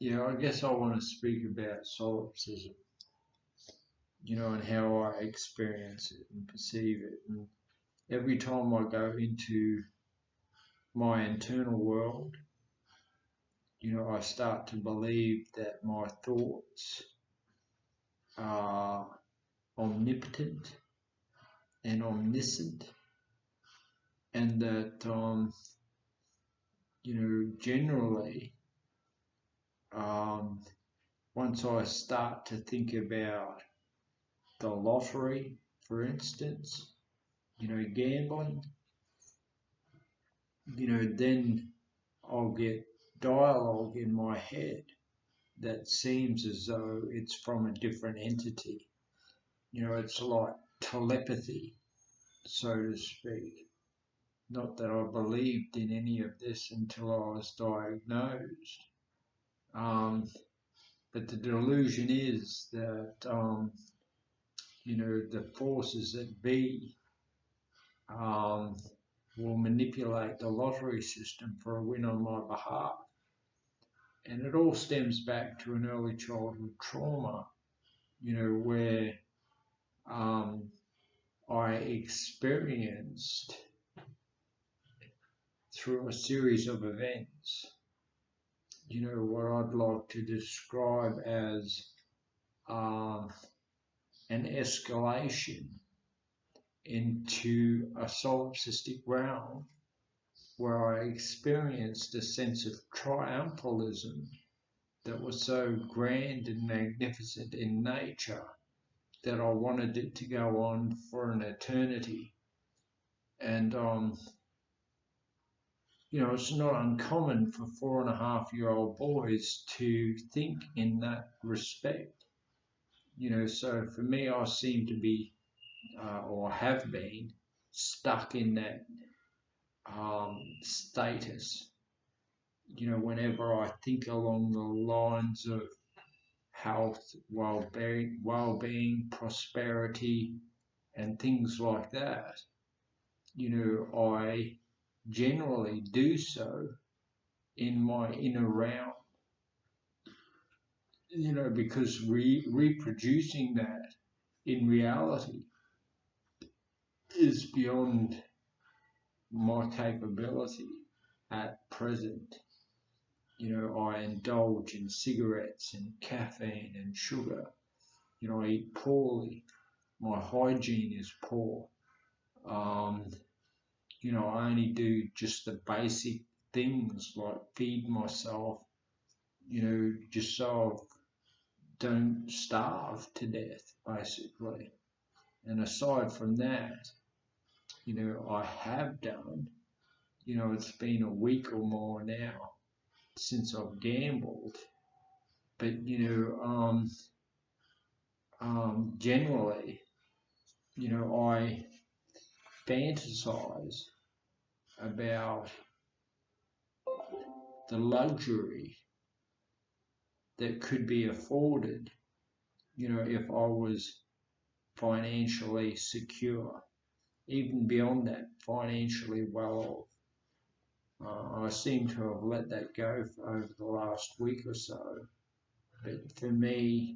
Yeah, I guess I want to speak about solipsism, and how I experience it and perceive it. And every time I go into my internal world, I start to believe that my thoughts are omnipotent and omniscient, and that, generally, um, once I start to think about the lottery, for instance, gambling, then I'll get dialogue in my head that seems as though it's from a different entity. It's like telepathy, so to speak. Not that I believed in any of this until I was diagnosed. Um, but the delusion is that, the forces that be um, will manipulate the lottery system for a win on my behalf. And it all stems back to an early childhood trauma, where um, I experienced through a series of events, what I'd like to describe as uh, an escalation into a solipsistic realm where I experienced a sense of triumphalism that was so grand and magnificent in nature that I wanted it to go on for an eternity. And, it's not uncommon for 4.5-year-old boys to think in that respect. So for me, I seem to be, or have been, stuck in that status. Whenever I think along the lines of health, well-being, prosperity, and things like that, I generally do so in my inner realm, because reproducing that in reality is beyond my capability at present. I indulge in cigarettes and caffeine and sugar. I eat poorly. My hygiene is poor. Um, I only do just the basic things like feed myself, just so I don't starve to death, basically. And aside from that, I have done, it's been a week or more now since I've gambled, but, generally, I fantasize about the luxury that could be afforded, if I was financially secure, even beyond that, financially well off. I seem to have let that go over the last week or so. But for me,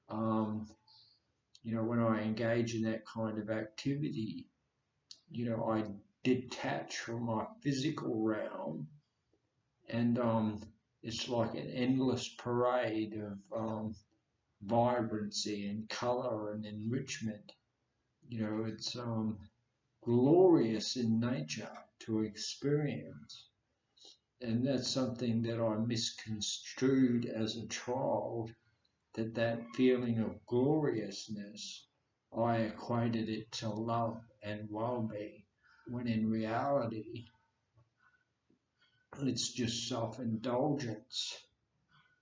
when I engage in that kind of activity, I detach from my physical realm, and it's like an endless parade of vibrancy and color and enrichment. It's glorious in nature to experience. And that's something that I misconstrued as a child, that feeling of gloriousness, I equated it to love and well-being, when in reality, it's just self-indulgence.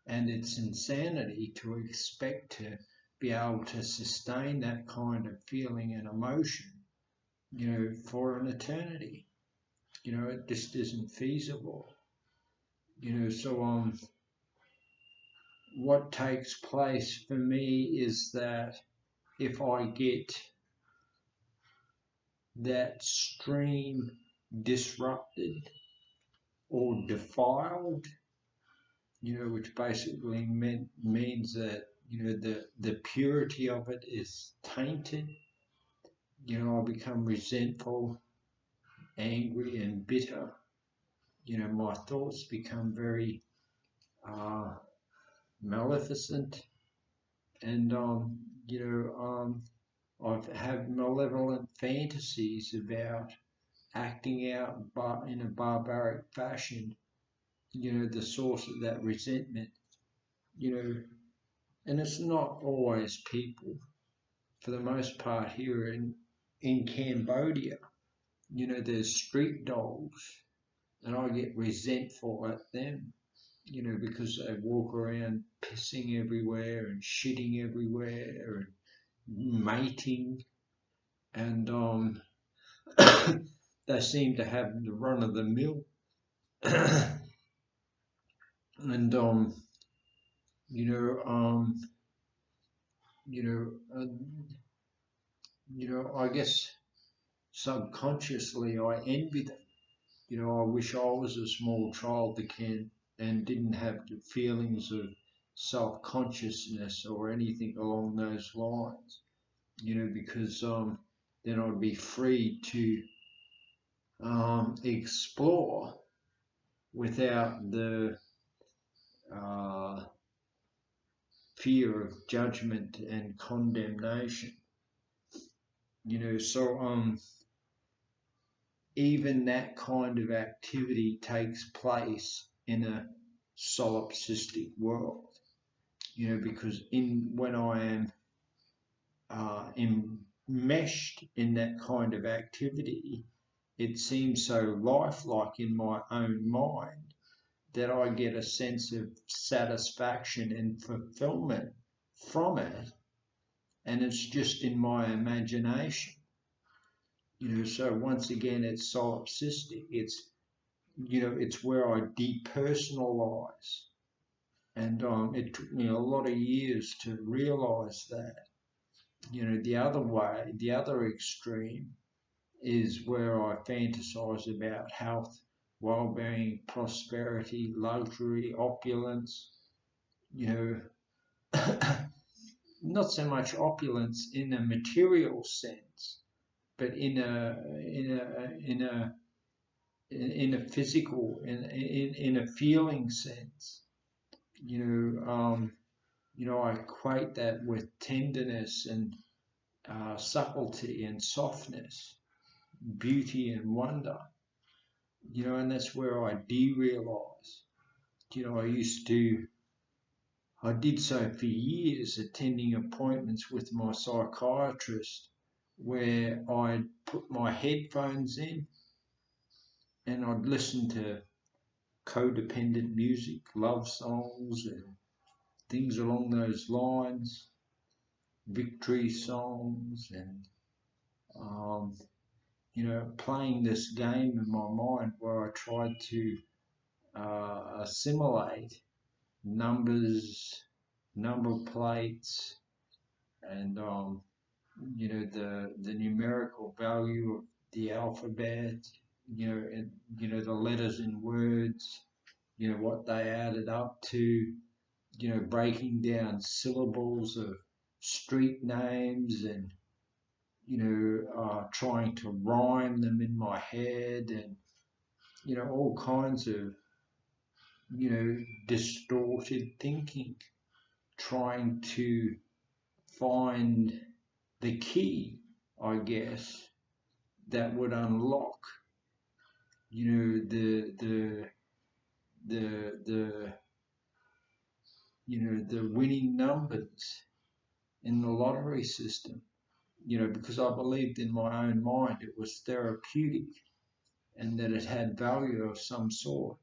And it's insanity to expect to be able to sustain that kind of feeling and emotion, for an eternity. It just isn't feasible. So what takes place for me is that if I get that stream disrupted or defiled, which basically means that, the purity of it is tainted. I become resentful, angry, and bitter. My thoughts become very uh, maleficent, and I've had malevolent fantasies about acting out in a barbaric fashion. The source of that resentment. You know, and it's not always people. For the most part, here in Cambodia, there's street dogs, and I get resentful at them. Because they walk around pissing everywhere and shitting everywhere and mating, and they seem to have the run of the mill. And you know, um, you know, uh, I guess subconsciously I envy them. I wish I was a small child that can and didn't have the feelings of self-consciousness or anything along those lines. Because then I'd be free to explore without the uh, fear of judgment and condemnation. So even that kind of activity takes place in a solipsistic world. Because when I am enmeshed in that kind of activity, it seems so lifelike in my own mind that I get a sense of satisfaction and fulfillment from it, and it's just in my imagination. So once again, it's solipsistic. It's where I depersonalize, and it took me a lot of years to realize that. The other way, the other extreme, is where I fantasize about health, well-being, prosperity, luxury, opulence. You know, not so much opulence in a material sense, but in a physical, in a feeling sense. I equate that with tenderness and subtlety and softness, beauty and wonder. And that's where I derealize. I did so for years, attending appointments with my psychiatrist where I'd put my headphones in and I'd listen to codependent music, love songs, and things along those lines, victory songs, and playing this game in my mind where I tried to assimilate numbers, number plates, and the numerical value of the alphabet, and the letters in words, what they added up to, breaking down syllables of street names and trying to rhyme them in my head, and all kinds of distorted thinking, trying to find the key, I guess, that would unlock the the winning numbers in the lottery system. Because I believed in my own mind it was therapeutic and that it had value of some sort.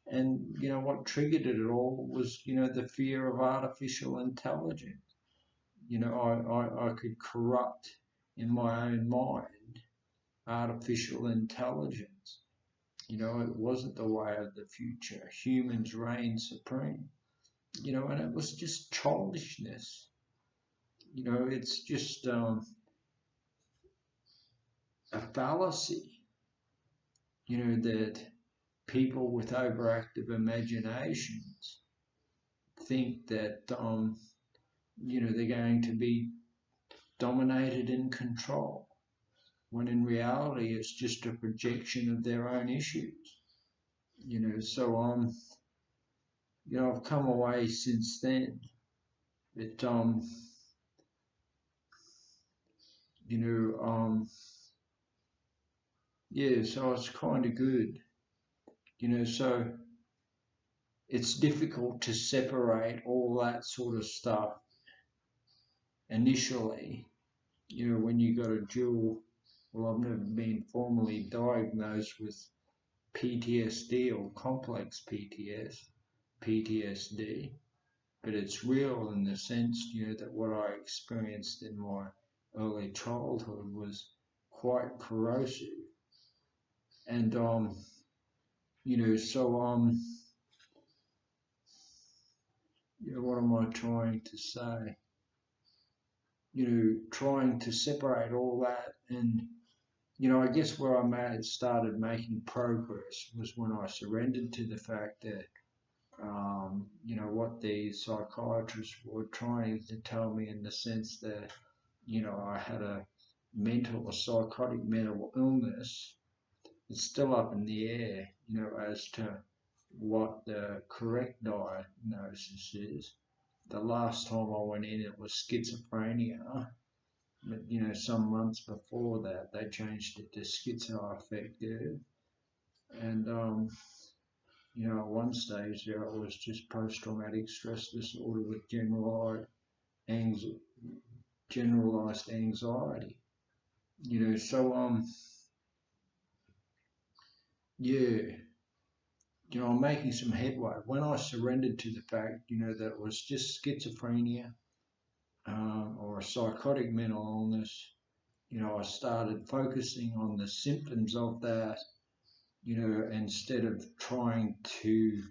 And what triggered it all was the fear of artificial intelligence. I could corrupt in my own mind artificial intelligence. It wasn't the way of the future. Humans reign supreme. And it was just childishness. It's just a fallacy. That people with overactive imaginations think that, they're going to be dominated and controlled, when in reality it's just a projection of their own issues. So I've come away since then that so it's kind of good. So it's difficult to separate all that sort of stuff initially. When you got a dual, well, I've never been formally diagnosed with PTSD or complex PTSD, but it's real in the sense, that what I experienced in my early childhood was quite corrosive. And, what am I trying to say? Trying to separate all that. And, I guess where started making progress was when I surrendered to the fact that, what the psychiatrists were trying to tell me, in the sense that, I had a mental or psychotic mental illness. It's still up in the air, as to what the correct diagnosis is. The last time I went in, it was schizophrenia. But, some months before that, they changed it to schizoaffective. And, at one stage there, it was just post-traumatic stress disorder with generalized anxiety. I'm making some headway. When I surrendered to the fact, that it was just schizophrenia, or a psychotic mental illness, I started focusing on the symptoms of that, instead of trying to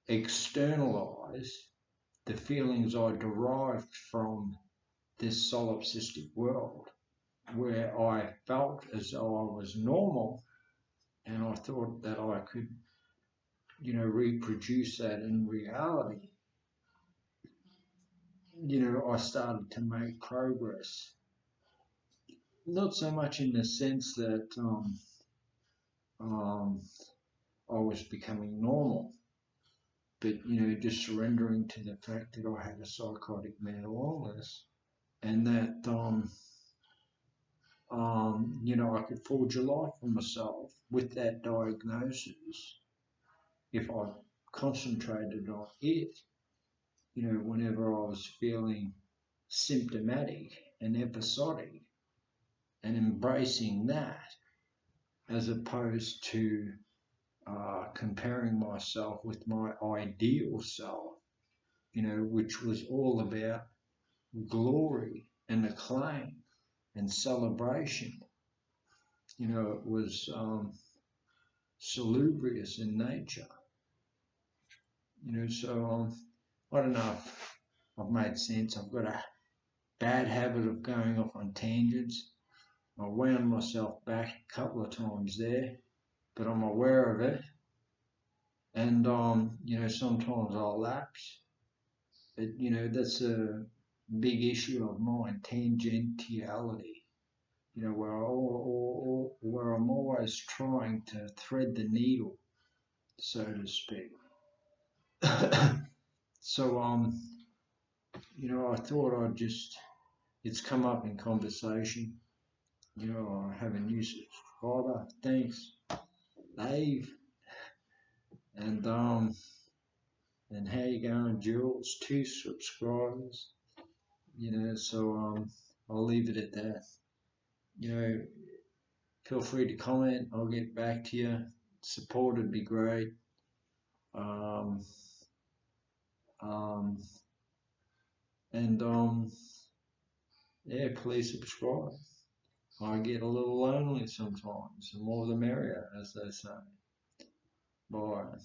externalize the feelings I derived from this solipsistic world, where I felt as though I was normal, and I thought that I could, reproduce that in reality. I started to make progress. Not so much in the sense that I was becoming normal, but, just surrendering to the fact that I had a psychotic mental illness, and that, I could forge a life for myself with that diagnosis if I concentrated on it, whenever I was feeling symptomatic and episodic, and embracing that, as opposed to comparing myself with my ideal self, which was all about glory and acclaim and celebration. It was salubrious in nature. So I don't know if I've made sense. I've got a bad habit of going off on tangents. I wound myself back a couple of times there, but I'm aware of it. And, sometimes I'll lapse. But, that's a big issue of mine, tangentiality. Where I'm always trying to thread the needle, so to speak. So, I thought it's come up in conversation. I have a new subscriber. Thanks, Dave. And how you going, Jules? 2 subscribers. So I'll leave it at that. Feel free to comment. I'll get back to you. Support would be great. Please subscribe. I get a little lonely sometimes. The more the merrier, as they say. Bye.